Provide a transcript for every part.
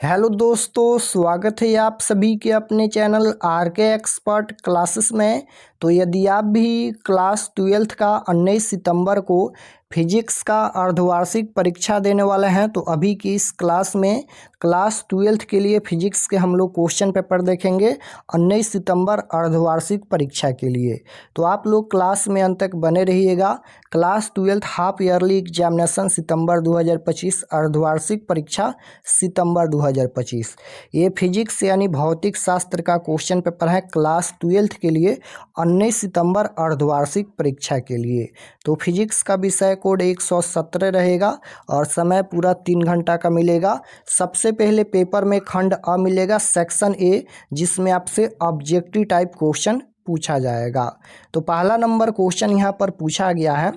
Hello दोस्तों, स्वागत है आप सभी के अपने चैनल आर के एक्सपर्ट क्लासेस में। तो यदि आप भी क्लास 12th का 19 सितंबर को फिजिक्स का अर्धवार्षिक परीक्षा देने वाले हैं, तो अभी की इस क्लास में क्लास 12th के लिए फिजिक्स के हम लोग क्वेश्चन पेपर देखेंगे 19 सितंबर अर्धवार्षिक परीक्षा के लिए। तो आप लोग क्लास में अंत तक बने रहिएगा। Class 12th half yearly examination सितंबर 2025, अर्धवार्षिक परीक्षा सितंबर 2025। ये फिजिक्स यानी भौतिक शास्त्र का क्वेश्चन पेपर है क्लास 12th के लिए 19 सितंबर अर्धवार्षिक परीक्षा के लिए। तो फिजिक्स का विषय कोड 117 रहेगा और समय पूरा 3 घंटा का मिलेगा। सबसे पहले पेपर में खंड अ मिलेगा, सेक्शन ए, जिसमें आपसे ऑब्जेक्टिव टाइप क्वेश्चन पूछा जाएगा। तो पहला नंबर क्वेश्चन यहाँ पर पूछा गया है,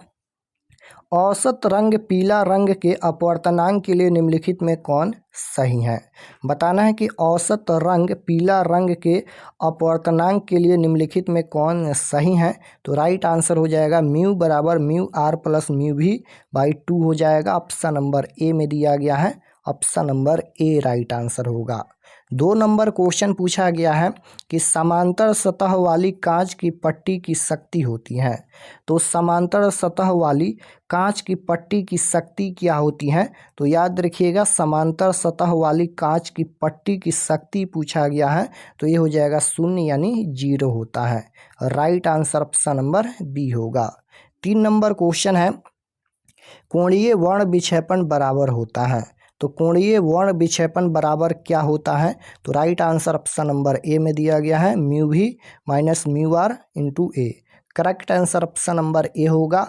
औसत रंग पीला रंग के अपवर्तनांक के लिए निम्नलिखित में कौन सही है। बताना है कि औसत रंग पीला रंग के अपवर्तनांक के लिए निम्नलिखित में कौन सही है। तो राइट आंसर हो जाएगा म्यू बराबर म्यू आर प्लस म्यू भी बाई 2 हो जाएगा। ऑप्शन नंबर ए में दिया गया है, option number A right answer होगा। 2 नंबर क्वेश्चन पूछा गया है कि समांतर सतह वाली कांच की पट्टी की शक्ति होती है। तो समांतर सतह वाली कांच की पट्टी की शक्ति क्या होती है। तो याद रखिएगा, समांतर सतह वाली कांच की पट्टी की शक्ति पूछा गया है, तो ये हो जाएगा 0 यानी 0 होता है। Right answer option number B होगा। 3 नंबर क्वेश्चन है, कोणीय वर्ण विक्षेपण बराबर होता है। तो कोणीय वर्ण विक्षेपण बराबर क्या होता है। तो right answer option number A में दिया गया है, म्यू भी minus mu R into A. Correct answer option number A होगा।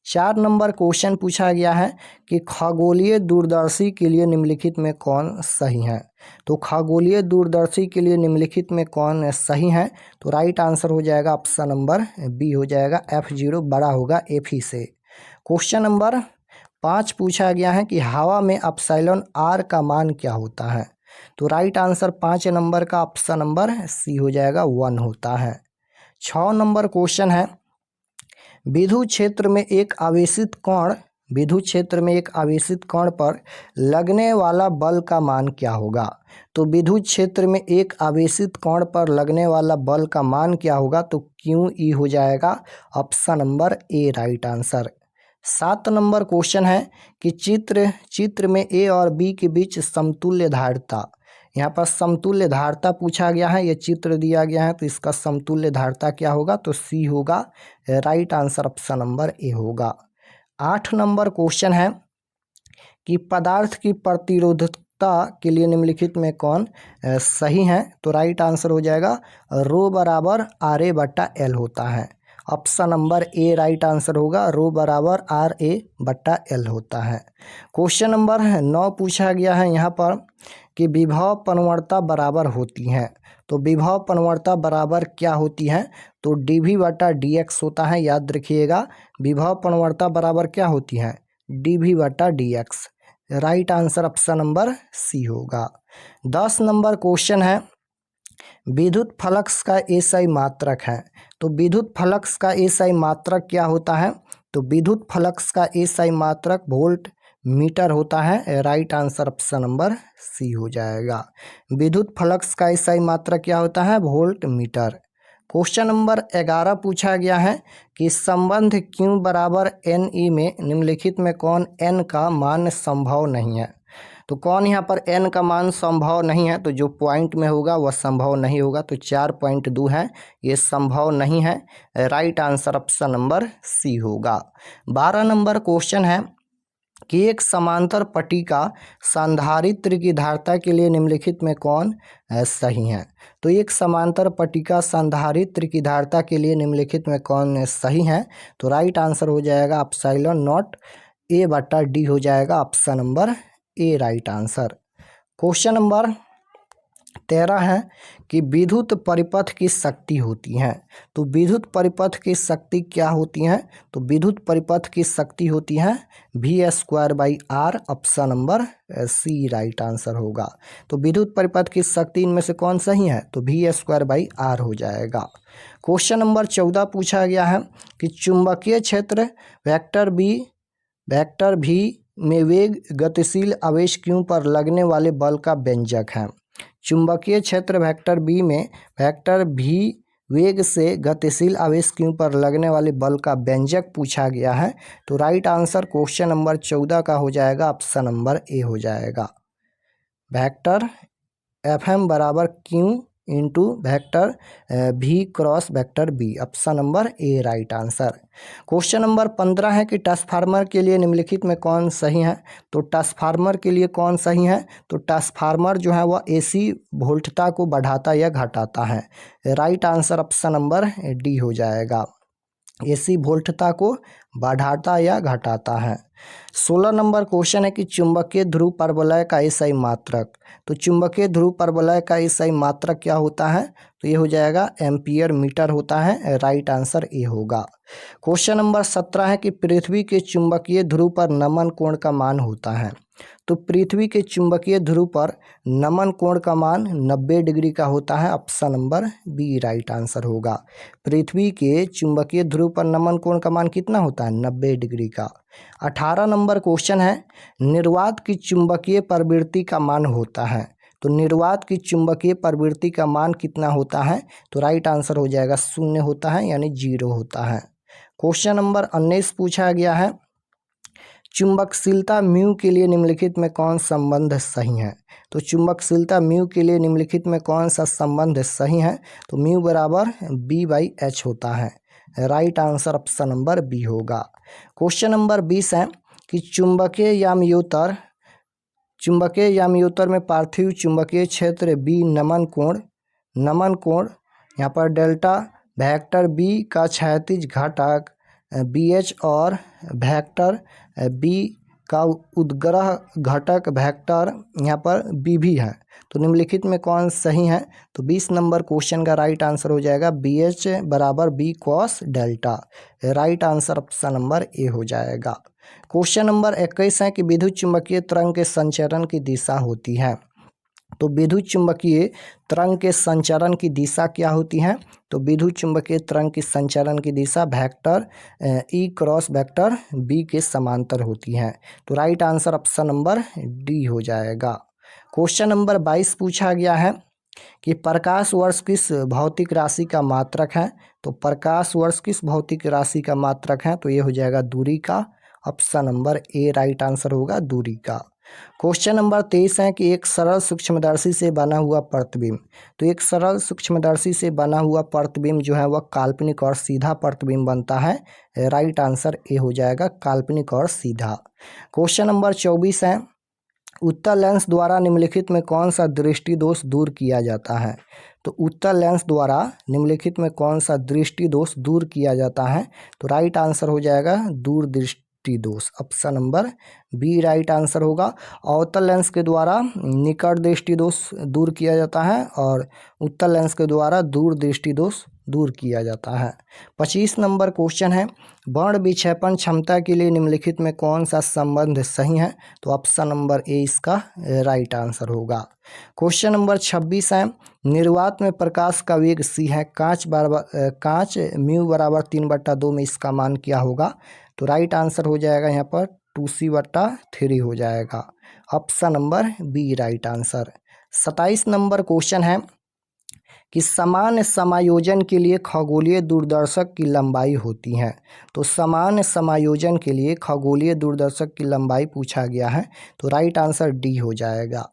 4 नंबर क्वेश्चन पूछा गया है कि खगोलीय दूरदर्शी के लिए निम्नलिखित में कौन सही है। तो खगोलीय दूरदर्शी के लिए निम्नलिखित में कौन सही है। तो राइट आंसर हो जाएगा ऑप्शन नंबर बी हो जाएगा, F0 बड़ा होगा F ही से। क्वेश्चन नंबर 5 पूछा गया है कि हवा में एप्सिलॉन आर का मान क्या होता है। तो राइट आंसर 5 नंबर का ऑप्शन नंबर सी हो जाएगा, 1 होता है। 6 नंबर क्वेश्चन है, विद्युत क्षेत्र में एक आवेशित कण पर लगने वाला बल का मान क्या होगा। तो विद्युत क्षेत्र में एक आवेशित कण पर लगने वाला बल का मान क्या होगा। तो क्यू ई हो जाएगा, option number A right answer. 7 number question है कि चित्र में ए और बी के बीच समतुल्य धारिता, यहाँ पर समतुल्य धारिता पूछा गया है, ये चित्र दिया गया है, तो इसका समतुल्य धारिता क्या होगा। तो सी होगा, right answer option number A होगा। 8 नंबर क्वेश्चन है कि पदार्थ की प्रतिरोधकता के लिए निम्नलिखित में कौन सही है। तो राइट आंसर हो जाएगा रो बराबर आर ए बट्टा एल होता है। Option number A right answer होगा, रो बराबर आर ए बट्टा एल होता है। क्वेश्चन नंबर 9 पूछा गया है यहाँ पर कि विभव पनवर्तता बराबर होती है। तो विभव पनवर्तता बराबर क्या होती है। तो डी वी बटा डी एक्स होता है। याद रखिएगा, विभव पनवर्तता बराबर क्या होती है, डी वी बटा D X. Right answer option number C होगा। 10 नंबर क्वेश्चन है, विद्युत फ्लक्स का एसआई मात्रक है। तो विद्युत फ्लक्स का एसआई मात्रक क्या होता है। तो विद्युत फ्लक्स का एसआई मात्रक वोल्ट मीटर होता है। Right answer option number C हो जाएगा। विद्युत फ्लक्स का एसआई मात्रक क्या होता है, वोल्ट मीटर। क्वेश्चन नंबर 11 पूछा गया है कि संबंध Q बराबर एन ई में निम्नलिखित में कौन n का मान संभव नहीं है। तो कौन यहाँ पर n का मान संभव नहीं है। तो जो पॉइंट में होगा वह संभव नहीं होगा। तो 4.2 है, ये संभव नहीं है। Right answer option number C होगा। 12 नंबर क्वेश्चन है कि एक समांतर पट्टिका संधारित्र की धारिता के लिए निम्नलिखित में कौन सही है। तो एक समांतर पट्टिका संधारित्र की धारिता के लिए निम्नलिखित में कौन सही है। तो राइट आंसर हो जाएगा एप्सिलॉन नॉट ए बटा डी हो जाएगा, option number A right answer. Question number 13 है कि विद्युत परिपथ की शक्ति होती है। तो विद्युत परिपथ की शक्ति क्या होती है। तो विद्युत परिपथ की शक्ति होती है V² by R, option number C right answer होगा। तो विद्युत परिपथ की शक्ति इनमें से कौन सही है। तो V² बाई आर हो जाएगा। क्वेश्चन नंबर 14 पूछा गया है कि चुंबकीय क्षेत्र वेक्टर भी में वेग गतिशील आवेश Q पर लगने वाले बल का व्यंजक है। चुंबकीय क्षेत्र वेक्टर बी में वेक्टर भी वेग से गतिशील आवेश Q पर लगने वाले बल का व्यंजक पूछा गया है। तो राइट आंसर क्वेश्चन नंबर 14 का हो जाएगा, ऑप्शन नंबर ए हो जाएगा। वेक्टर FM बराबर Q into vector v cross vector B, option number A right answer. Question number 15 है कि ट्रांसफार्मर के लिए निम्नलिखित में कौन सही है। तो ट्रांसफार्मर के लिए कौन सही है, तो ट्रांसफार्मर जो है वह AC वोल्टता को बढ़ाता या घटाता है। Right answer option number D हो जाएगा, AC वोल्टता को बढ़ाता या घटाता है। 16 नंबर क्वेश्चन है कि चुंबकीय ध्रुव परवलय का SI मात्रक। तो चुंबकीय ध्रुव परवलय का SI मात्रक क्या होता है, तो ये हो जाएगा एम्पियर मीटर होता है। राइट आंसर ए होगा। क्वेश्चन नंबर 17 है कि पृथ्वी के चुंबकीय ध्रुव पर नमन कोण का मान होता है। तो पृथ्वी के चुंबकीय ध्रुव पर नमन कोण का मान 90 डिग्री का होता है, option number B right answer होगा। पृथ्वी के चुंबकीय ध्रुव पर नमन कोण का मान कितना होता है, 90 डिग्री का। 18 नंबर क्वेश्चन है निर्वात की चुंबकीय प्रवृत्ति का मान होता है। तो निर्वात की चुंबकीय प्रवृत्ति का मान कितना होता है, तो राइट आंसर हो जाएगा 0 होता है, यानी 0 होता है। क्वेश्चन नंबर 19 पूछा गया है चुंबकशीलता म्यू के लिए निम्नलिखित में कौन संबंध सही है। तो चुंबकशीलता म्यू के लिए निम्नलिखित में कौन सा संबंध सही है, तो म्यू बराबर B/H होता है। Right answer option number B होगा। क्वेश्चन नंबर 20 है कि चुंबकीय याम्योत्तर में पार्थिव चुंबकीय क्षेत्र B नमन कोण यहाँ पर डेल्टा वेक्टर B का क्षैतिज घटक BH और वेक्टर B का उद्ग्रह घटक वेक्टर यहाँ पर BB है। तो निम्नलिखित में कौन सही है, तो 20 नंबर क्वेश्चन का राइट आंसर हो जाएगा BH बराबर B cos delta. Right answer option number A हो जाएगा। क्वेश्चन नंबर 21 है कि विद्युत चुंबकीय तरंग के संचरण की दिशा होती है। तो विद्युत चुंबकीय तरंग के संचरण की दिशा क्या होती है, तो विद्युत चुंबकीय तरंग की संचरण की दिशा vector E cross vector B के समांतर होती है। तो right answer option number D हो जाएगा। क्वेश्चन नंबर 22 पूछा गया है कि प्रकाश वर्ष किस भौतिक राशि का मात्रक है। तो प्रकाश वर्ष किस भौतिक राशि का मात्रक है, तो ये हो जाएगा दूरी का, option number A right answer होगा दूरी का। क्वेश्चन नंबर 23 है कि एक सरल सूक्ष्मदर्शी से बना हुआ प्रतिबिंब। तो एक सरल सूक्ष्मदर्शी से बना हुआ प्रतिबिंब जो है वह काल्पनिक और सीधा प्रतिबिंब बनता है। राइट आंसर ए हो जाएगा काल्पनिक और सीधा। क्वेश्चन नंबर 24 है उत्तल लेंस द्वारा निम्नलिखित में कौन सा दृष्टि दोष दूर किया जाता है। तो उत्तल लेंस द्वारा निम्नलिखित में कौन सा दृष्टि दोष दूर किया जाता है, तो राइट आंसर हो जाएगा दूरदृष्टि दोष, option number B right answer होगा। अवतल लेंस के द्वारा निकट दृष्टि दोष दूर किया जाता है और उत्तल लेंस के द्वारा दूर दृष्टि दोष दूर किया जाता है। 25 नंबर क्वेश्चन है वर्ण विक्षेपण क्षमता के लिए निम्नलिखित में कौन सा संबंध सही है, तो ऑप्शन नंबर ए इसका राइट आंसर होगा। क्वेश्चन नंबर 26 है निर्वात में प्रकाश का वेग c है, कांच म्यू बराबर 3/2 में इसका मान क्या होगा, तो राइट आंसर हो जाएगा यहाँ पर 2c/3 हो जाएगा, option number B right answer. 27 number question है कि समान समायोजन के लिए खगोलीय दूरदर्शक की लंबाई होती है। तो समान समायोजन के लिए खगोलीय दूरदर्शक की लंबाई पूछा गया है, तो राइट आंसर डी हो जाएगा।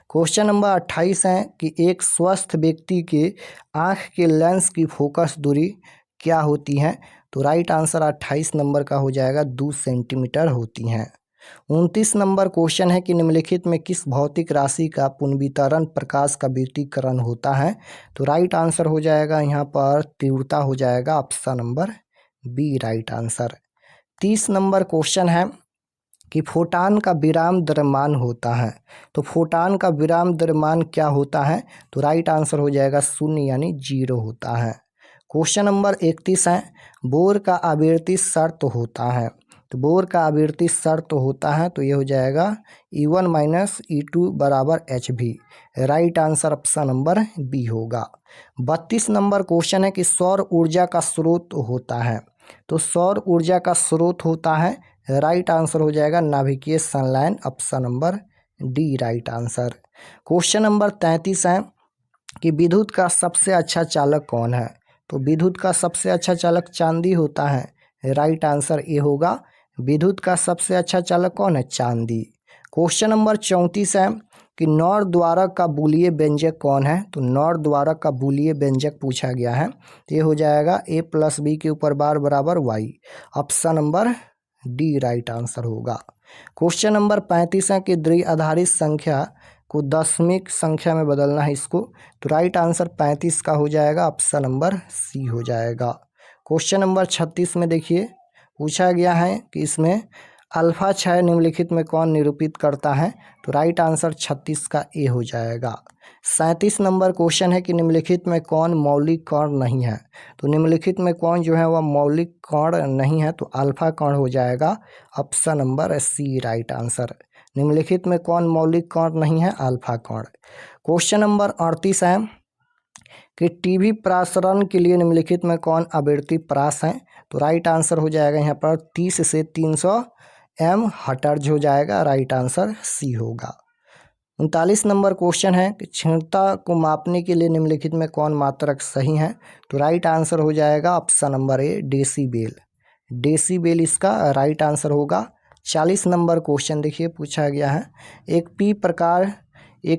क्वेश्चन नंबर 28 है कि एक स्वस्थ व्यक्ति के आँख के लेंस की फोकस दूरी क्या होती है, तो राइट आंसर 28 नंबर का हो जाएगा 2 सेंटीमीटर होती हैं। 29 नंबर क्वेश्चन है कि निम्नलिखित में किस भौतिक राशि का पुनर्वितरण प्रकाश का विकिरण होता है, तो राइट आंसर हो जाएगा यहाँ पर तीव्रता हो जाएगा, option number B right answer. 30 number question है कि फोटान का विराम द्रव्यमान होता है। तो फोटान का विराम द्रव्यमान क्या होता है, तो राइट आंसर हो जाएगा 0 यानी 0 होता है। क्वेश्चन नंबर 31 है बोर का आवर्ती शर्त होता है। तो बोर का आवर्ती शर्त होता है, तो ये हो जाएगा E1 - E2 बराबर HV। Right answer option number B होगा। 32 नंबर क्वेश्चन है कि सौर ऊर्जा का स्रोत होता है। तो सौर ऊर्जा का स्रोत होता है राइट आंसर हो जाएगा नाभिकीय संलयन, option number D right answer. Question number 33 है कि विद्युत का सबसे अच्छा चालक कौन है? तो विद्युत का सबसे अच्छा चालक चांदी होता है, राइट आंसर ए होगा। विद्युत का सबसे अच्छा चालक कौन है? चांदी। क्वेश्चन नंबर 34 है कि नॉर द्वारक का बूलिय व्यंजक कौन है? तो नॉर द्वारक का बूलिय व्यंजक पूछा गया है, तो ये हो जाएगा a + b के ऊपर बार बराबर y, option number D right answer होगा। क्वेश्चन नंबर 35 है कि द्विआधारी संख्या को दशमिक संख्या में बदलना है इसको, तो राइट आंसर 35 का हो जाएगा, ऑप्शन नंबर सी हो जाएगा। क्वेश्चन नंबर 36 में देखिए पूछा गया है कि इसमें अल्फा क्षय निम्नलिखित में कौन निरूपित करता है? तो राइट आंसर 36 का ए हो जाएगा। 37 नंबर क्वेश्चन है कि निम्नलिखित में कौन मौलिक कण नहीं है? तो निम्नलिखित में कौन जो है वह मौलिक कण नहीं है? तो अल्फा कण हो जाएगा, option number C right answer. निम्नलिखित में कौन मौलिक कण नहीं है? अल्फा कण। क्वेश्चन नंबर 38 है कि टीवी प्रसारण के लिए निम्नलिखित में कौन आवृत्ति प्रास है? तो राइट आंसर हो जाएगा यहाँ पर 30 से 300 MHz हो जाएगा, राइट आंसर सी होगा। 39 नंबर क्वेश्चन है कि क्षीणता को मापने के लिए निम्नलिखित में कौन मात्रक सही है? तो राइट आंसर हो जाएगा, ऑप्शन नंबर ए डेसीबेल। डेसीबेल इसका राइट आंसर होगा। 40 नंबर क्वेश्चन देखिए पूछा गया है, एक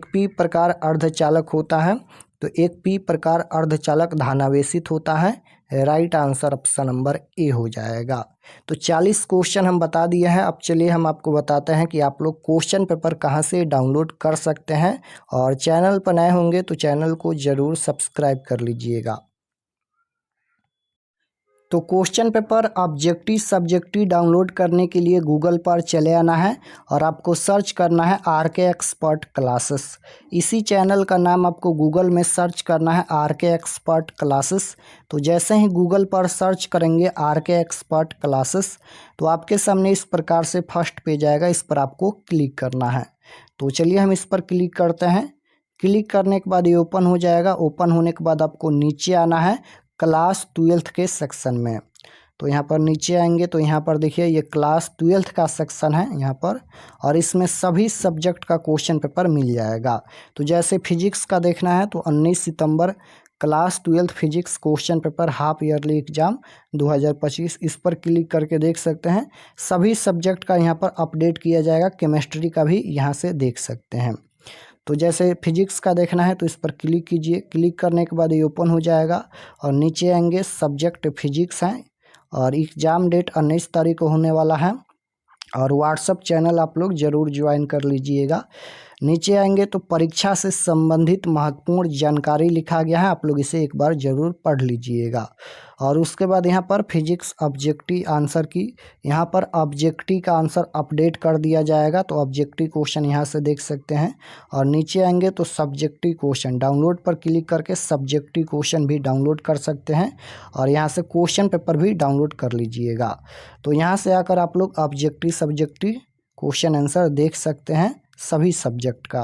पी प्रकार अर्धचालक होता है, तो एक पी प्रकार अर्धचालक धनावेशित होता है, right answer option number A हो जाएगा। तो 40 क्वेश्चन हम बता दिए हैं। अब चलिए हम आपको बताते हैं कि आप लोग क्वेश्चन पेपर कहाँ से डाउनलोड कर सकते हैं, और चैनल पर नए होंगे तो चैनल को ज़रूर सब्सक्राइब कर लीजिएगा। तो question paper objective subjective download करने के लिए गूगल पर चले आना है और आपको सर्च करना है RK एक्सपर्ट क्लासेस। इसी चैनल का नाम आपको गूगल में सर्च करना है RK एक्सपर्ट क्लासेस। तो जैसे ही गूगल पर सर्च करेंगे RK एक्सपर्ट क्लासेस, तो आपके सामने इस प्रकार से फर्स्ट पेज आएगा, इस पर आपको क्लिक करना है। तो चलिए हम इस पर क्लिक करते हैं। क्लिक करने के बाद ये ओपन हो जाएगा। ओपन होने के बाद आपको नीचे आना है क्लास 12th के सेक्शन में। तो यहाँ पर नीचे आएंगे तो यहाँ पर देखिए ये क्लास 12th का सेक्शन है यहाँ पर, और इसमें सभी सब्जेक्ट का क्वेश्चन पेपर मिल जाएगा। तो जैसे फिजिक्स का देखना है तो 19 सितंबर class 12th physics question paper half yearly exam 2025, इस पर क्लिक करके देख सकते हैं। सभी सब्जेक्ट का यहाँ पर अपडेट किया जाएगा, केमिस्ट्री का भी यहाँ से देख सकते हैं। तो जैसे फिजिक्स का देखना है तो इस पर क्लिक कीजिए। क्लिक करने के बाद ये ओपन हो जाएगा और नीचे आएंगे सब्जेक्ट फिजिक्स हैं, और एग्ज़ाम डेट 19 तारीख को होने वाला है, और व्हाट्सएप चैनल आप लोग ज़रूर ज्वाइन कर लीजिएगा। नीचे आएंगे तो परीक्षा से संबंधित महत्वपूर्ण जानकारी लिखा गया है, आप लोग इसे एक बार ज़रूर पढ़ लीजिएगा। और उसके बाद यहाँ पर फिजिक्स ऑब्जेक्टिव आंसर की, यहाँ पर ऑब्जेक्टिव का आंसर अपडेट कर दिया जाएगा, तो ऑब्जेक्टिव क्वेश्चन यहाँ से देख सकते हैं। और नीचे आएंगे तो सब्जेक्टिव क्वेश्चन, डाउनलोड पर क्लिक करके सब्जेक्टिव क्वेश्चन भी डाउनलोड कर सकते हैं, और यहाँ से क्वेश्चन पेपर भी डाउनलोड कर लीजिएगा। तो यहाँ से आकर आप लोग ऑब्जेक्टिव सब्जेक्टिव क्वेश्चन आंसर देख सकते हैं सभी सब्जेक्ट का।